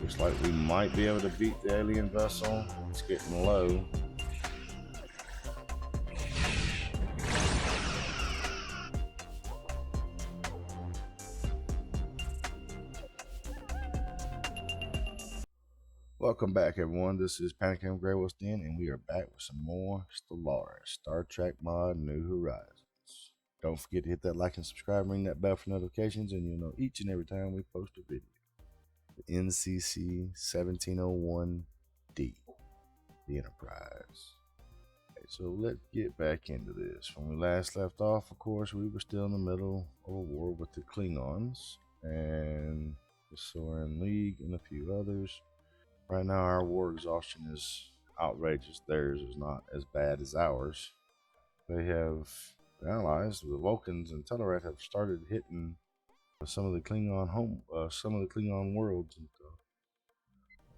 Looks like we might be able to beat the alien vessel. It's getting low. Welcome back, everyone. This is Panicking GreyWolfs Den, and we are back with some more Stellaris Star Trek mod New Horizons. Don't forget to hit that like and subscribe, ring that bell for notifications, and you'll know each and every time we post a video. The NCC 1701D, the Enterprise. Okay, so let's get back into this. When we last left off, of course, we were still in the middle of a war with the Klingons and the Soren League and a few others. Right now, our war exhaustion is outrageous. Theirs is not as bad as ours. They have allies, the Vulcans and Stellaris, have started hitting some of the Klingon worlds and stuff.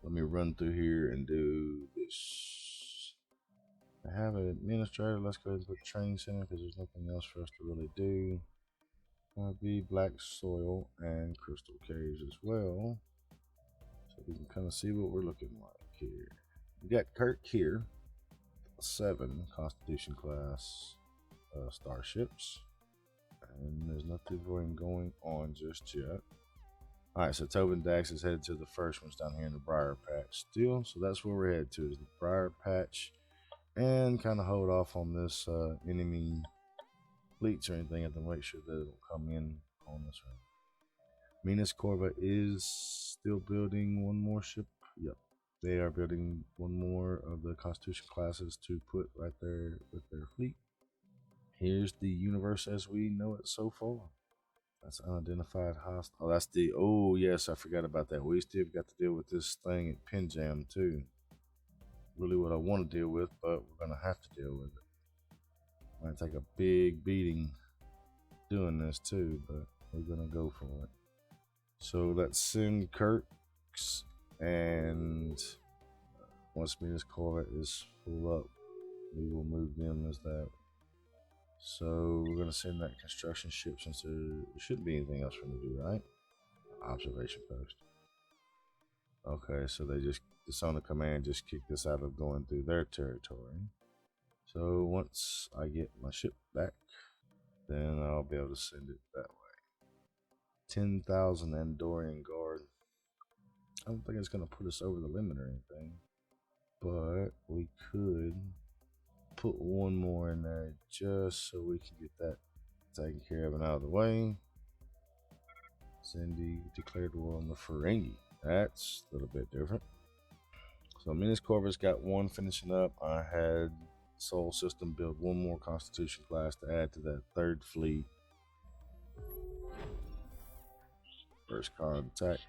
Let me run through here and do this. I have an administrator. Let's go ahead and put training center because there's nothing else for us to really do. Gonna be black soil and crystal caves as well. So we can kind of see what we're looking like here. We got Kirk here, 7 Constitution class starships, and there's nothing going on just yet. Alright, so Tobin Dax is headed to the first ones down here in the Briar Patch still, so that's where we're headed to, is the Briar Patch, and kind of hold off on this enemy fleets or anything and to make sure that it'll come in on this one. Minas Corva is still building one more ship. Yep, they are building one more of the Constitution classes to put right there with their fleet. Here's the universe as we know it so far. That's unidentified hostile. Oh, that's the. Oh, yes, I forgot about that. We still got to deal with this thing at Pinjam too. Really, what I want to deal with, but we're gonna have to deal with it. Might take a big beating doing this too, but we're gonna go for it. So let's send Kirk's, and once Minas Corvette is full up, we will move them as that. So we're going to send that construction ship since there shouldn't be anything else for them to do, right? Observation post. Okay, so they just, the Sona Command just kicked us out of going through their territory. So once I get my ship back, then I'll be able to send it that way. 10,000 Andorian Guard. I don't think it's going to put us over the limit or anything, but we could put one more in there just so we can get that taken care of and out of the way. Cindy declared war on the Ferengi. That's a little bit different. So Minas Corva's got one finishing up. I had Soul System build one more Constitution class to add to that third fleet. First card attack.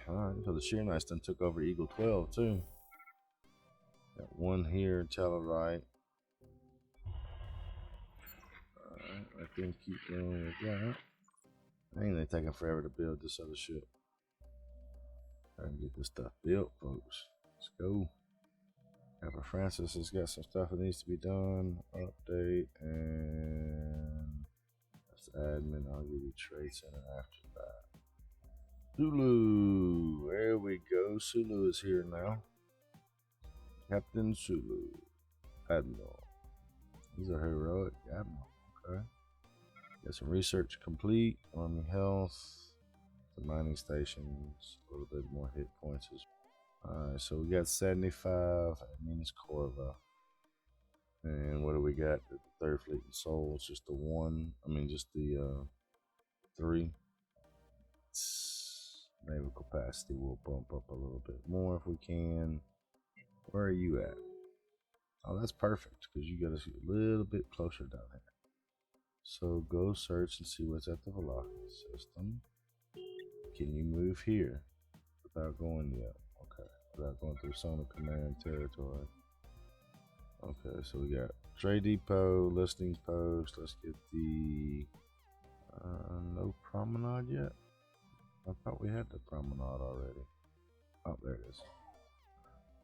Alright, so the Sheer Knights done took over Eagle 12 too. Got one here, Tellarite. Alright, I can keep going with that. Ain't they taking forever to build this other ship? Try and get this stuff built, folks. Let's go. Pepper Francis has got some stuff that needs to be done. Update and that's admin. I'll give you Trade Center after that. Sulu, there we go. Sulu is here now. Captain Sulu, Admiral. He's a heroic admiral. Okay. Got some research complete. Army health. The mining stations. A little bit more hit points. Alright, so we got 75 at Minas Corva. And what do we got? The third fleet in Seoul. It's just the one. I mean, just the 3. Naval capacity will bump up a little bit more if we can. Where are you at? Oh, that's perfect because you got us a little bit closer down here. So go search and see what's at the velocity system. Can you move here without going yet? Okay, without going through Sona Command territory. Okay, so we got Trade Depot, Listings Post. Let's get the no promenade yet. I thought we had the promenade already. Oh, there it is.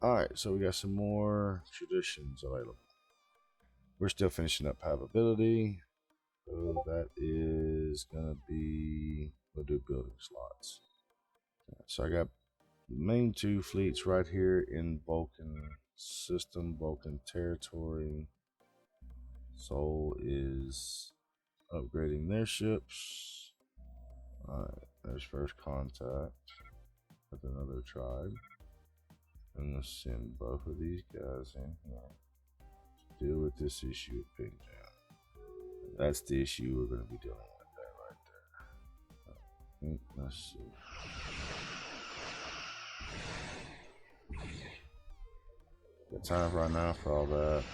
Alright, so we got some more traditions available. We're still finishing up habitability. So that is gonna be, we'll do building slots. So I got the main two fleets right here in Vulcan system, Vulcan territory. Sol is upgrading their ships. Alright, there's first contact with another tribe. I'm gonna send both of these guys in here to deal with this issue at Ping Jam. That's the issue we're gonna be dealing with that right there. Let's see. Got time right now for all that.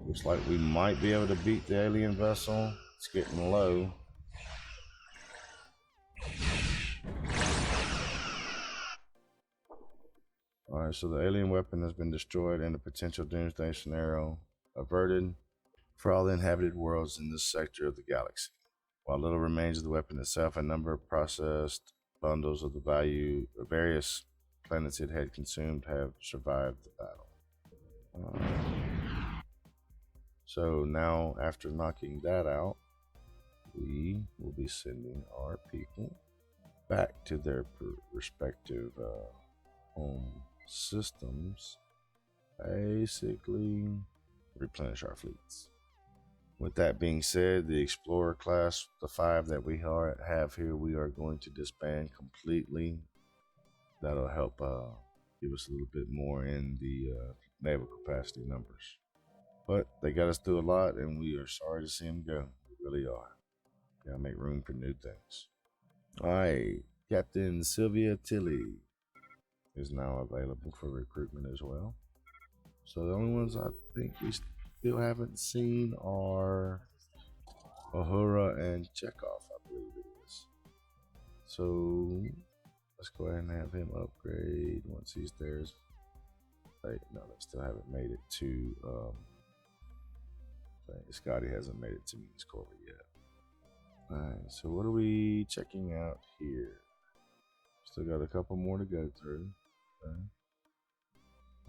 Looks like we might be able to beat the alien vessel. It's getting low. Alright, so the alien weapon has been destroyed and the potential doomsday scenario averted for all the inhabited worlds in this sector of the galaxy. While little remains of the weapon itself, a number of processed bundles of the value of various planets it had consumed have survived the battle. So now, after knocking that out, we will be sending our people back to their respective home systems, basically replenish our fleets. With that being said, the Explorer class, the 5 that we have here, we are going to disband completely. That'll help give us a little bit more in the naval capacity numbers. But they got us through a lot, and we are sorry to see them go. We really are. Gotta make room for new things. Alright, Captain Sylvia Tilly is now available for recruitment as well. So the only ones I think we still haven't seen are Uhura and Chekhov, I believe it is. So let's go ahead and have him upgrade once he's there. Wait, no, they still haven't made it to Scotty hasn't made it to Means Corvette yet. Alright, so what are we checking out here? Still got a couple more to go through. Okay.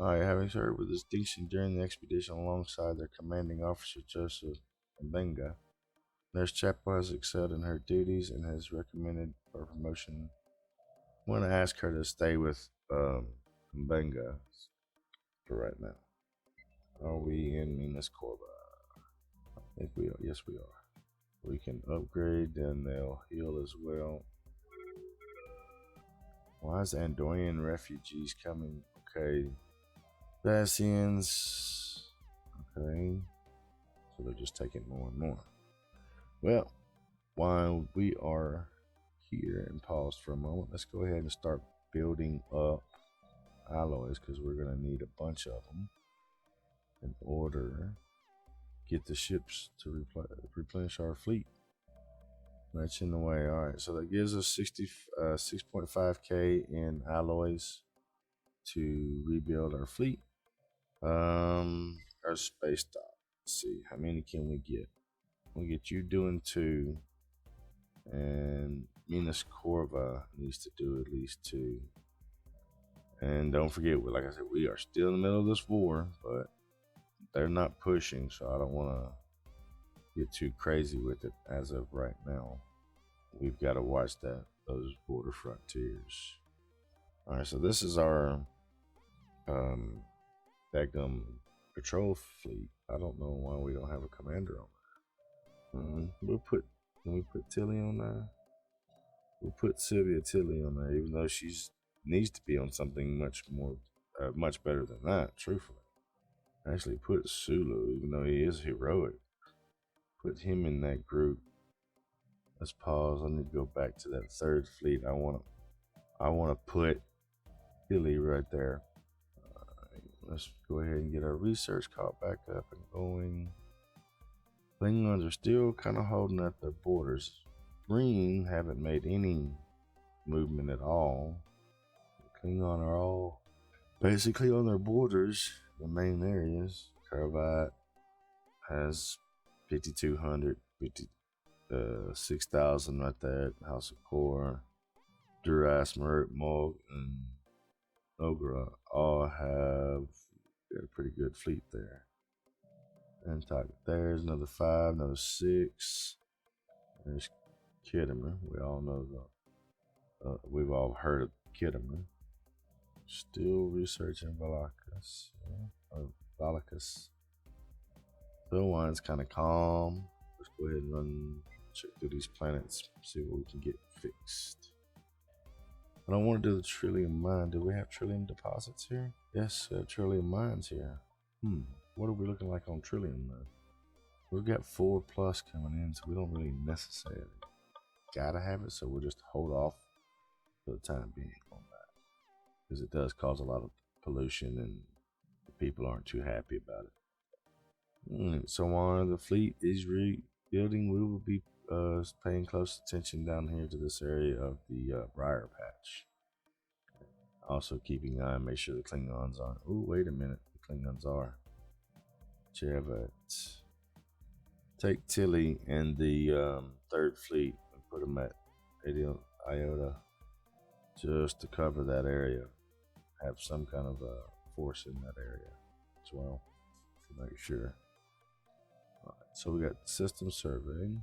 Alright, having served with distinction during the expedition alongside their commanding officer Joseph Mbenga, Nurse Chapel has excelled in her duties and has recommended for promotion. I want to ask her to stay with Mbenga for right now. Are we in Minas Corva? I think we are. Yes, we are. We can upgrade, then they'll heal as well. Why is Andorian refugees coming? Okay. Bassians. Okay. So they're just taking more and more. Well, while we are here and paused for a moment, let's go ahead and start building up alloys because we're going to need a bunch of them in order to get the ships to replenish our fleet. That's in the way. All right, so that gives us 6.5k in alloys to rebuild our fleet. Our space dock. Let's see, how many can we get? We'll get you doing 2, and Minas Corva needs to do at least 2. And don't forget, like I said, we are still in the middle of this war, but they're not pushing, so I don't want to get too crazy with it as of right now. We've got to watch those border frontiers. All right, so this is our Dagum patrol fleet. I don't know why we don't have a commander on there. Can we put Tilly on there? We'll put Sylvia Tilly on there, even though she's needs to be on something much better than that, truthfully. Actually put Sulu, even though he is heroic. Put him in that group. Let's pause. I need to go back to that 3rd fleet. I want to put Tilly right there. Let's go ahead and get our research caught back up and going. Klingons are still kind of holding at their borders. Green haven't made any movement at all. The Klingon are all basically on their borders, the main areas. Karvat has 5,200, 6,000 right there. House of Core, Duras, Mert, Mog, and Ogra all have got a pretty good fleet there. And there's another 5, another 6. There's Kittimer. We all know we've all heard of Kittimer. Still researching Valakis. Or Valakis. The one's kind of calm. Let's go ahead and check through these planets, see what we can get fixed. I don't want to do the Trillium mine. Do we have Trillium deposits here? Yes, Trillium mines here. What are we looking like on Trillium though? We've got 4+ coming in, so we don't really necessarily gotta have it, so we'll just hold off for the time being on that. Because it does cause a lot of pollution and people aren't too happy about it. So on, the fleet is rebuilding. We will be paying close attention down here to this area of the Briar Patch. Also keeping an eye and make sure the Klingons aren't. Oh, wait a minute. The Klingons are. Javat. Take Tilly and the 3rd Fleet and put them at Iota just to cover that area. Have some kind of force in that area as well to make sure. All right, so we got system surveying.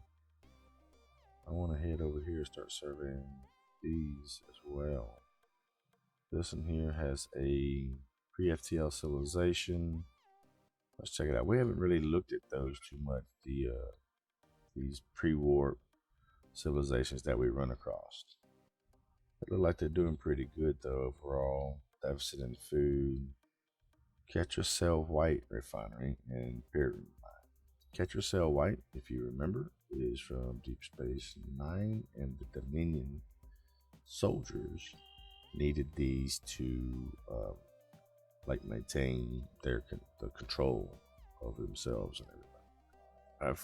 I want to head over here and start surveying these as well. This one here has a pre-FTL civilization. Let's check it out. We haven't really looked at those too much. These pre-warp civilizations that we run across. They look like they're doing pretty good though overall. Deficit in food. Ketracel White Refinery and Pyramid Mine. Ketracel White, if you remember, is from Deep Space Nine, and the Dominion soldiers needed these to maintain the control of themselves and everything. A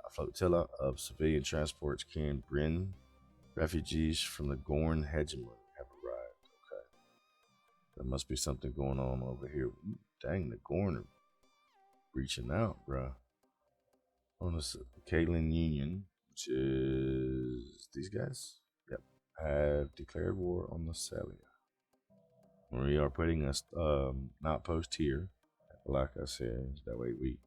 flotilla of civilian transports carrying Bryn refugees from the Gorn hegemony have arrived. Okay, there must be something going on over here. Dang, the Gorn are reaching out, bruh. On the Klingon Union, which is these guys, yep, have declared war on the Celia. We are putting a outpost here, like I said, that way we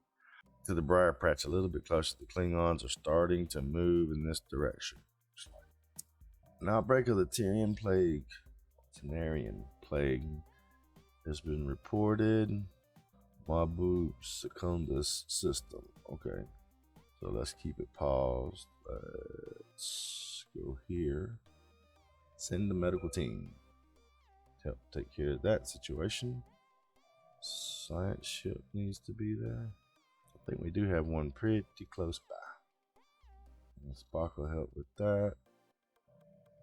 to the Briar Patch a little bit closer. The Klingons are starting to move in this direction. An outbreak of the Tenarian plague has been reported. Mabu Secundus system. Okay, so let's keep it paused. Let's go here. Send the medical team. Help take care of that situation. Science ship needs to be there. I think we do have one pretty close by. And Spock will help with that.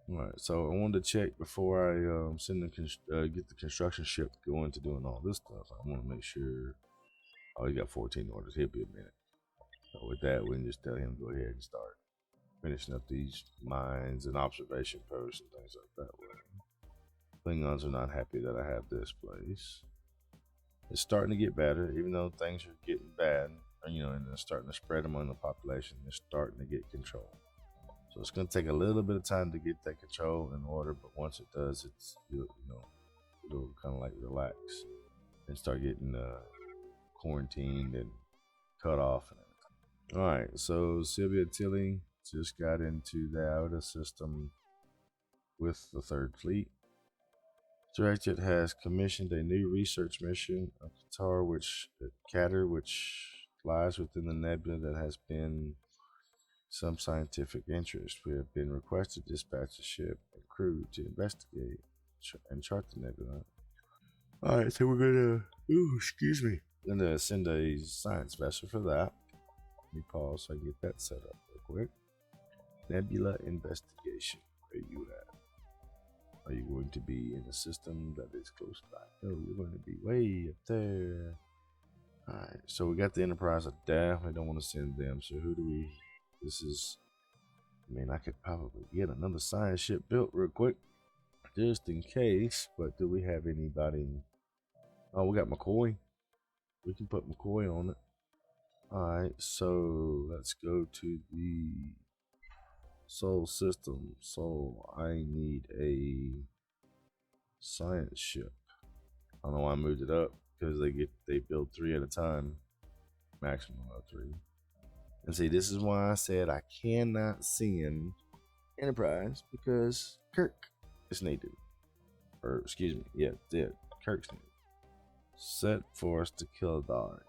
Alright, so I wanted to check before I send get the construction ship going to doing all this stuff. I want to make sure. Oh, he got 14 orders. He'll be a minute. So with that, we can just tell him to go ahead and start finishing up these mines and observation posts and things like that. Klingons are not happy that I have this place. It's starting to get better, even though things are getting bad, and they're starting to spread among the population. They're starting to get control. So it's going to take a little bit of time to get that control in order, but once it does, it'll kind of like relax and start getting quarantined and cut off and everything. All right, so Sylvia Tilly just got into the outer system with the 3rd Fleet. Directorate has commissioned a new research mission of Qatar, which lies within the nebula that has been some scientific interest. We have been requested to dispatch a ship and crew to investigate and chart the nebula. All right, so we're gonna send a science vessel for that. Let me pause so I get that set up real quick. Nebula investigation. Where you at? Are you going to be in a system that is close by? No, you're going to be way up there. Alright, so we got the Enterprise. I definitely don't want to send them. So who do we... I could probably get another science ship built real quick. Just in case. But do we have anybody... Oh, we got McCoy. We can put McCoy on it. Alright, so let's go to the... Sol system. So I need a science ship. I don't know why I moved it up, because they build 3 at a time, maximum of 3. And see, this is why I said I cannot send Enterprise because Kirk is needed. Or, excuse me, yeah, Kirk's needed. Set force to kill Dawn.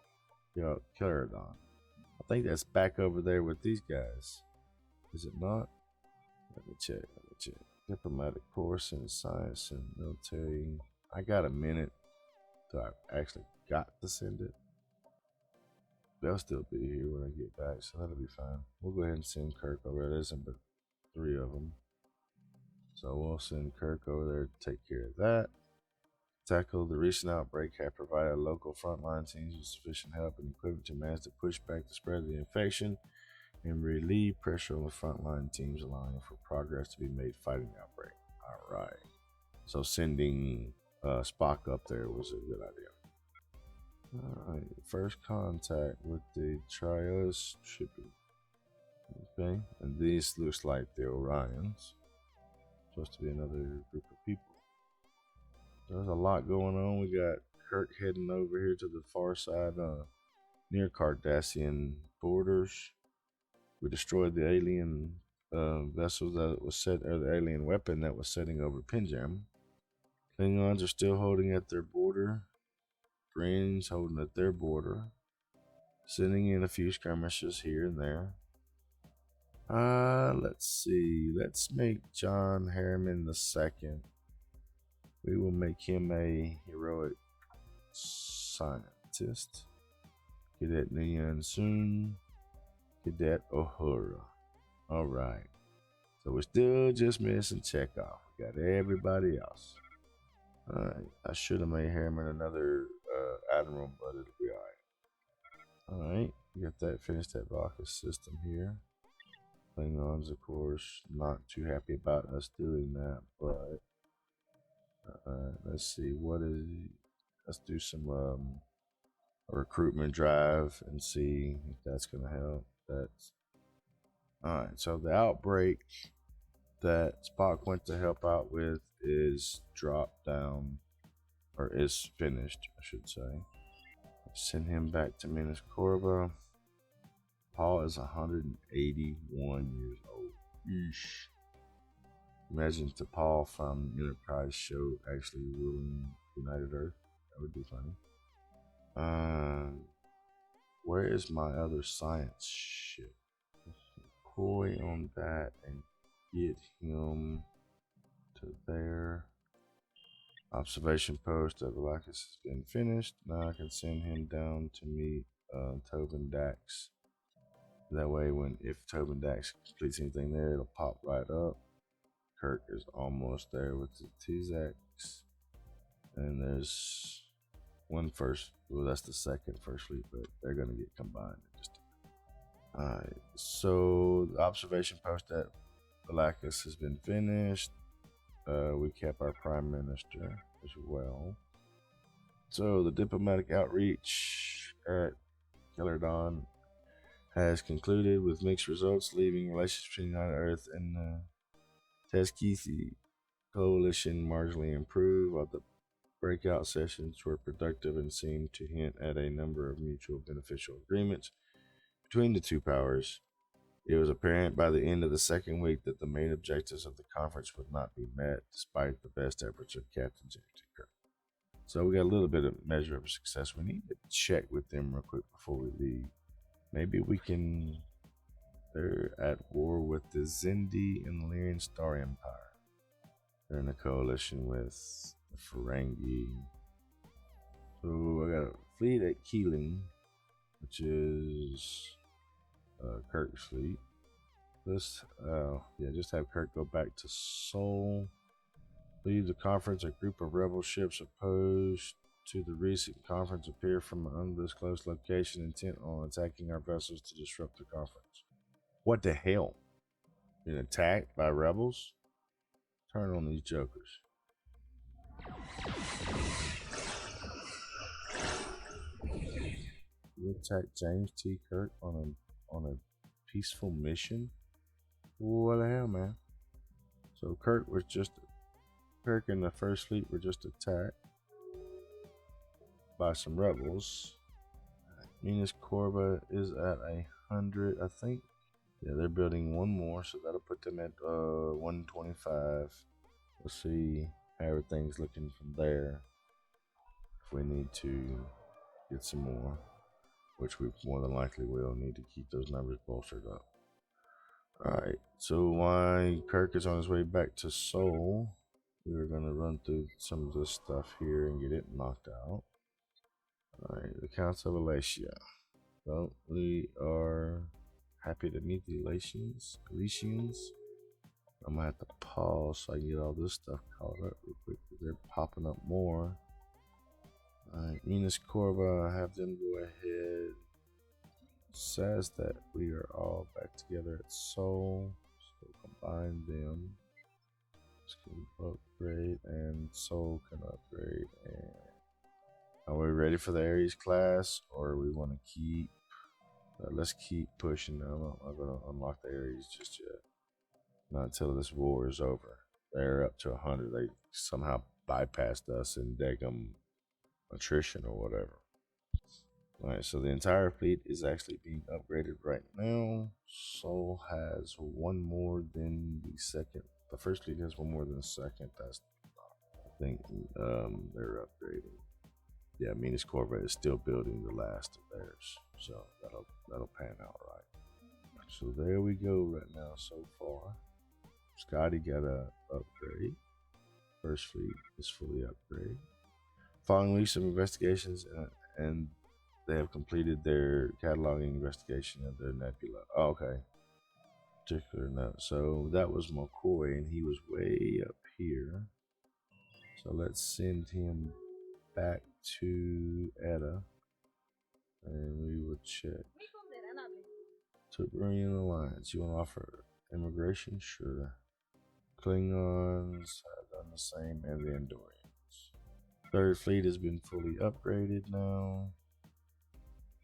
Kill her Dawn. I think that's back over there with these guys. Is it not? Let me check. Diplomatic course in science and military. I got a minute till I actually got to send it. They'll still be here when I get back, so that'll be fine. We'll go ahead and send Kirk over there. There isn't but 3 of them. So we'll send Kirk over there to take care of that. Tackle the recent outbreak have provided local frontline teams with sufficient help and equipment to manage to push back the spread of the infection and relieve pressure on the frontline teams, allowing for progress to be made fighting the outbreak. All right. So sending Spock up there was a good idea. All right. First contact with the Trios shipping. Okay. And these looks like the Orions. Supposed to be another group of people. There's a lot going on. We got Kirk heading over here to the far side near Cardassian borders. We destroyed the alien vessel that was set, or the alien weapon that was setting over Pinjam. Klingons are still holding at their border. Greens holding at their border. Sending in a few skirmishes here and there. Let's see. Let's make John Harriman II. We will make him a heroic scientist. Cadet Nguyen Soon. Cadet Uhura. Alright. So we're still just missing Chekhov. We got everybody else. Alright. I should have made Harriman another admiral, but it'll be alright. Alright. We got that finished at Bacchus system here. Klingons, of course, not too happy about us doing that, but let's see, let's do some recruitment drive and see if that's gonna help. That's all right. So the outbreak that Spock went to help out with is dropped down, or is finished, I should say. Send him back to Minas Corba. Paul is 181 years old. Eesh. Imagine T'Pol from Enterprise show actually ruling United Earth. That would be funny. Where is my other science ship? Deploy on that and get him to there. Observation post of Galactus has been finished. Now I can send him down to meet Tobin Dax. That way, if Tobin Dax completes anything there, it'll pop right up. Kirk is almost there with the T-Zax. And there's that's the second first fleet, but they're going to get combined in just a minute. Alright, so the observation post at Galactus has been finished. We kept our Prime Minister as well. So the diplomatic outreach at Kellardon has concluded with mixed results, leaving relations between United Earth and the Teskisi coalition marginally improved, while the breakout sessions were productive and seemed to hint at a number of mutual beneficial agreements between the two powers. It was apparent by the end of the second week that the main objectives of the conference would not be met, despite the best efforts of Captain James Kirk. So we got a little bit of measure of success. We need to check with them real quick before we leave. Maybe we can. They're at war with the Zindi and Lyrian Star Empire. They're in a coalition with the Ferengi. So I got a fleet at Keeling, which is Kirk's fleet. Just have Kirk go back to Seoul. Leave the conference. A group of rebel ships opposed to the recent conference appear from an undisclosed location, intent on attacking our vessels to disrupt the conference. What the hell? Been attacked by rebels? Turn on these jokers. You attacked James T. Kirk on a peaceful mission? What the hell, man? So Kirk and the First Fleet were just attacked by some rebels. Minas Corba is at 100, I think. Yeah, they're building one more, so that'll put them at 125. We'll see how everything's looking from there. If we need to get some more, which we more than likely will need to keep those numbers bolstered up. Alright, so while Kirk is on his way back to Seoul, we're going to run through some of this stuff here and get it knocked out. Alright, the Council of Alatia. Well, we are happy to meet the Alatians. I'm gonna have to pause so I can get all this stuff caught up real quick. They're popping up more. Alright, Enos Corva, have them go ahead. Says that we are all back together at Seoul, so combine them. This can upgrade, and Seoul can upgrade. And are we ready for the Ares class, or we want to keep? Let's keep pushing. I'm not going to unlock the Ares just yet. Not until this war is over. They're up to 100. They somehow bypassed us in Degum attrition or whatever. Alright, so the entire fleet is actually being upgraded right now. Seoul has one more than the second. The first fleet has one more than the second. That's, I think, they're upgrading. Yeah, Minas Corvette is still building the last of theirs, so that'll pan out right. So there we go right now so far. Scotty got a upgrade. First fleet is fully upgraded. Following weeks of investigations, and they have completed their cataloging investigation of their nebula. Oh, okay. Particular note. So that was McCoy, and he was way up here. So let's send him back to Etta, and we will check. Tiberian Alliance. You want to offer immigration? Sure. Klingons have done the same, and the Andorians. Third fleet has been fully upgraded now.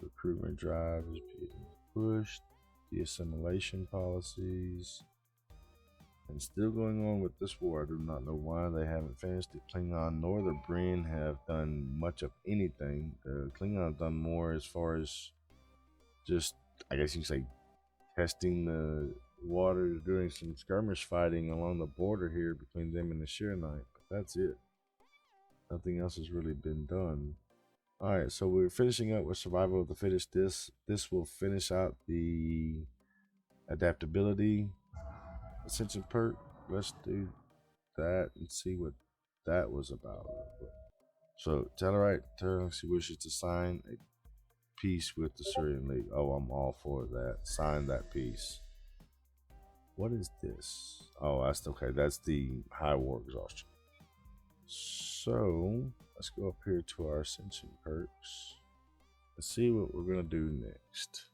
Recruitment drive is being pushed. The assimilation policies. And still going on with this war. I do not know why they haven't finished it. Klingon nor the Breen have done much of anything. The Klingon have done more as far as just, I guess you can say, testing the water, doing some skirmish fighting along the border here between them and the Shiranite. But that's it. Nothing else has really been done. Alright, so we're finishing up with Survival of the Fittest. This will finish out the adaptability ascension perk. Let's do that and see what that was about. So Tellarite turns he wishes to sign a peace with the Syrian League. Oh, I'm all for that. Sign that peace. What is this? Oh, that's okay. That's the high war exhaustion. So let's go up here to our ascension perks. Let's see what we're gonna do next.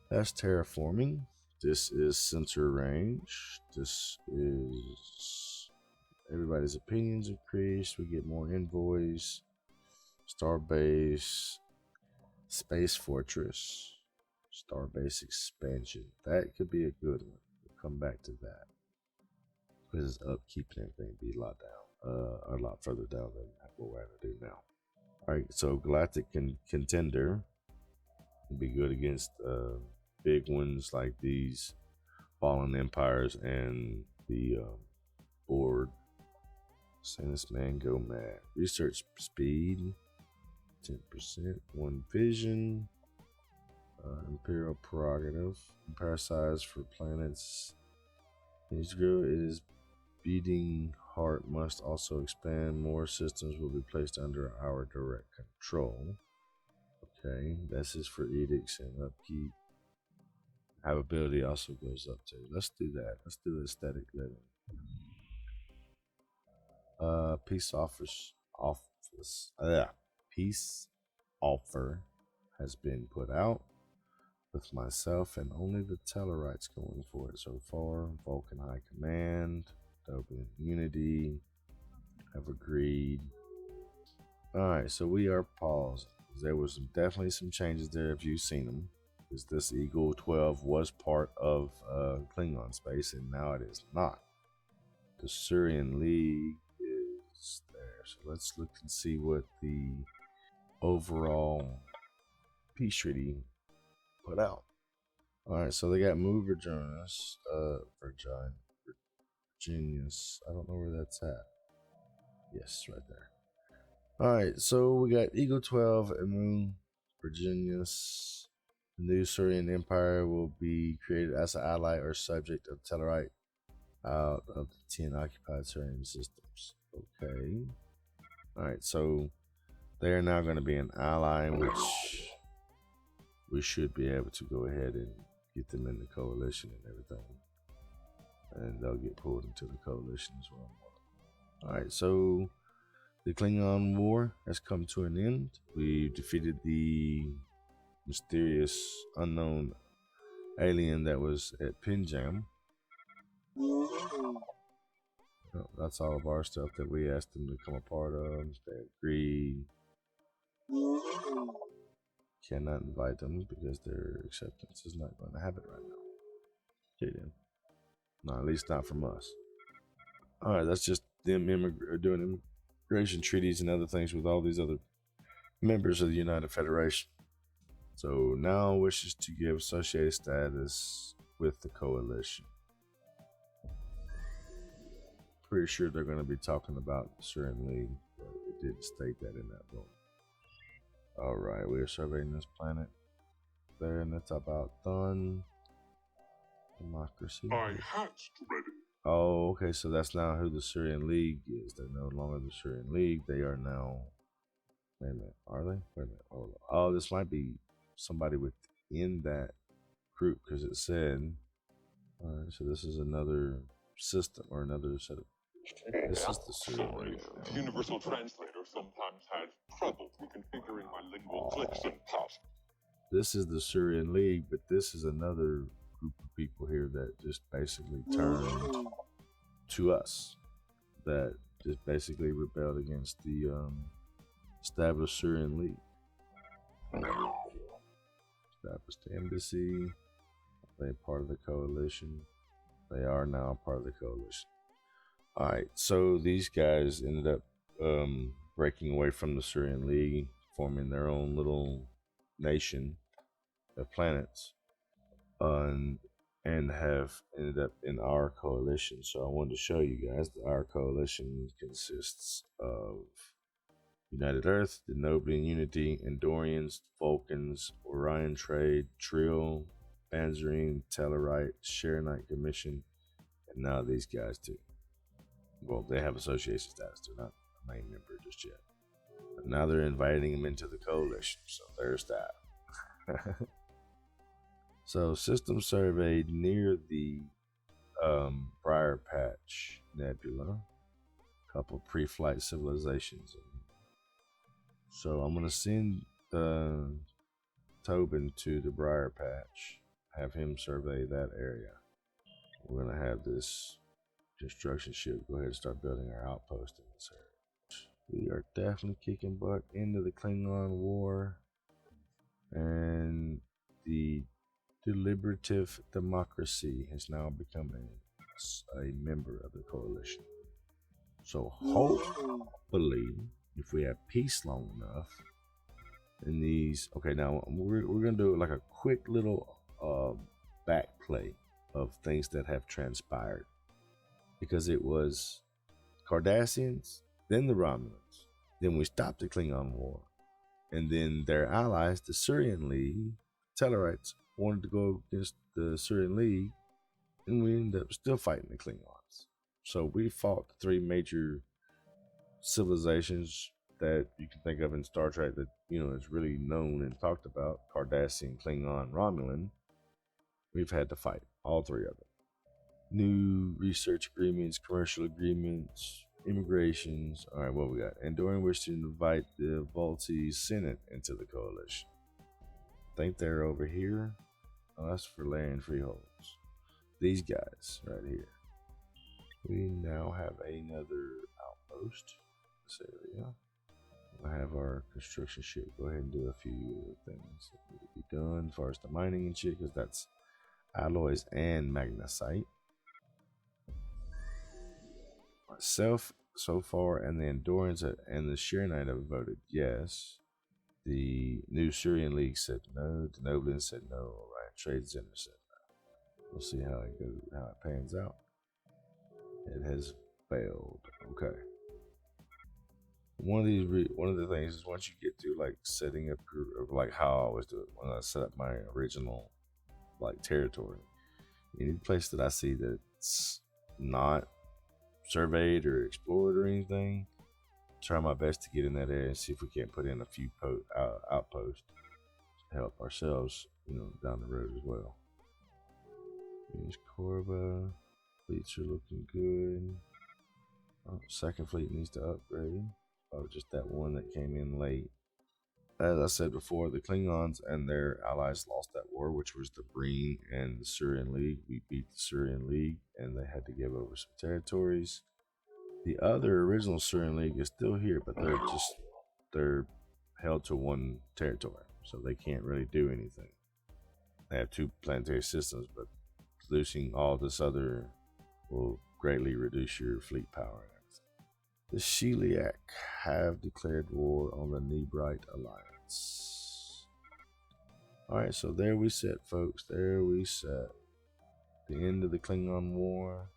That's terraforming. This is sensor range. This is everybody's opinions increased. We get more envoys. Starbase, Space Fortress, Starbase expansion. That could be a good one. We'll come back to that. Because upkeep and everything be a lot further down than what we're going to do now. Alright, so Galactic Contender will be good against big ones like these Fallen Empires and the board. Sinus Man Go Mad. Research speed 10%. One vision. Imperial Prerogative. Empire size for planets. It is beating heart must also expand. More systems will be placed under our direct control. Okay, this is for edicts and upkeep. Habitability also goes up too. Let's do that. Let's do aesthetic living. Peace offer has been put out with myself and only the Tellarites going for it so far. Vulcan High Command, Dobian Unity have agreed. Alright, so we are paused. There was definitely some changes there if you've seen them. Because this Eagle 12 was part of Klingon space and now it is not. The Syrian League is there. So let's look and see what the overall peace treaty put out. Alright, so they got Move Virginius. Virginius. I don't know where that's at. Yes, right there. Alright, so we got Eagle 12 and Moon Virginius. The new Surian Empire will be created as an ally or subject of Tellarite out of the 10 occupied Surian systems. Okay. Alright, so they are now going to be an ally, which we should be able to go ahead and get them in the coalition and everything. And they'll get pulled into the coalition as well. Alright, so the Klingon War has come to an end. We defeated the mysterious, unknown alien that was at Pinjam. Well, that's all of our stuff that we asked them to come a part of. They agreed. Cannot invite them because their acceptance is not going to happen right now. Okay then. No, at least not from us. Alright, that's just them doing immigration treaties and other things with all these other members of the United Federation. So now wishes to give associated status with the coalition. Pretty sure they're going to be talking about Surian League, but it didn't state that in that book. Alright, we are surveying this planet there, and that's about done. Democracy. My hat's ready. Oh, okay, so that's now who the Surian League is. They're no longer the Surian League. They are now... Wait a minute, are they? Wait a minute, hold on. Oh, this might be somebody within that group, because it said... Alright, so this is another system, or another set of... This is the Surian League. The universal translator sometimes has trouble reconfiguring my lingual clicks and pops. This is the Surian League, but this is another group of people here that just basically turned to us. That just basically rebelled against the established Surian League. Established the embassy. They're part of the coalition. They are now part of the coalition. Alright, so these guys ended up breaking away from the Surian League, forming their own little nation of planets, and have ended up in our coalition. So I wanted to show you guys that our coalition consists of United Earth, the Noblian Unity, Andorians, Vulcans, Orion Trade, Trill, Banzerine, Tellarite, Sharonite Commission, and now these guys too. Well, they have association status. They're not a main member just yet. But now they're inviting them into the coalition. So there's that. So system surveyed near the Briar Patch Nebula. Couple pre-flight civilizations. So I'm going to send Tobin to the Briar Patch. Have him survey that area. We're going to have this construction ship go ahead and start building our outpost in this area. We are definitely kicking butt into the Klingon War, and the deliberative democracy has now become a member of the coalition. So hopefully, if we have peace long enough, in these, okay, now we're gonna do like a quick little back play of things that have transpired. Because it was Cardassians, then the Romulans, then we stopped the Klingon War, and then their allies, the Surian League, Tellarites, wanted to go against the Surian League, and we ended up still fighting the Klingons. So we fought the three major civilizations that you can think of in Star Trek that, you know, is really known and talked about: Cardassian, Klingon, Romulan. We've had to fight all three of them. New research agreements, commercial agreements, immigrations. All right, what we got? Andorian wish to invite the Vulti Senate into the coalition. I think they're over here. Oh, that's for land freeholds. These guys right here. We now have another outpost. This area. We'll have our construction ship go ahead and do a few things that need to be done as far as the mining and shit, because that's alloys and magnesite. Myself so far and the Andorians and the Sharonite have voted yes. The new Surian League said no. The Noblians said no. All right. Trade Center set. We'll see how it goes, how it pans out. It has failed. Okay. One of the things is once you get to like setting up your, like how I always do it when I set up my original like territory. Any place that I see that's not surveyed or explored or anything, try my best to get in that area and see if we can't put in a few outposts to help ourselves, down the road as well. Here's Corva. Fleets are looking good. Oh, second fleet needs to upgrade. Oh, just that one that came in late. As I said before, the Klingons and their allies lost that war, which was the Breen and the Surian League. We beat the Surian League, and they had to give over some territories. The other original Surian League is still here, but they're held to one territory, so they can't really do anything. They have 2 planetary systems, but losing all this other will greatly reduce your fleet power. The Sheliak have declared war on the Nebrite Alliance. Alright, so there we sit, folks. There we sit. The end of the Klingon War.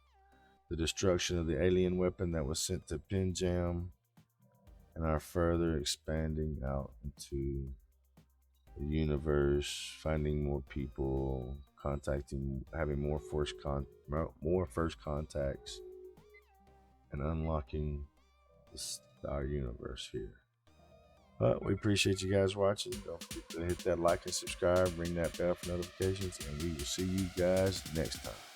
The destruction of the alien weapon that was sent to Pinjam. And our further expanding out into the universe. Finding more people. Contacting, having more first contacts. And unlocking our universe here. But we appreciate you guys watching. Don't forget to hit that like and subscribe, ring that bell for notifications, and we will see you guys next time.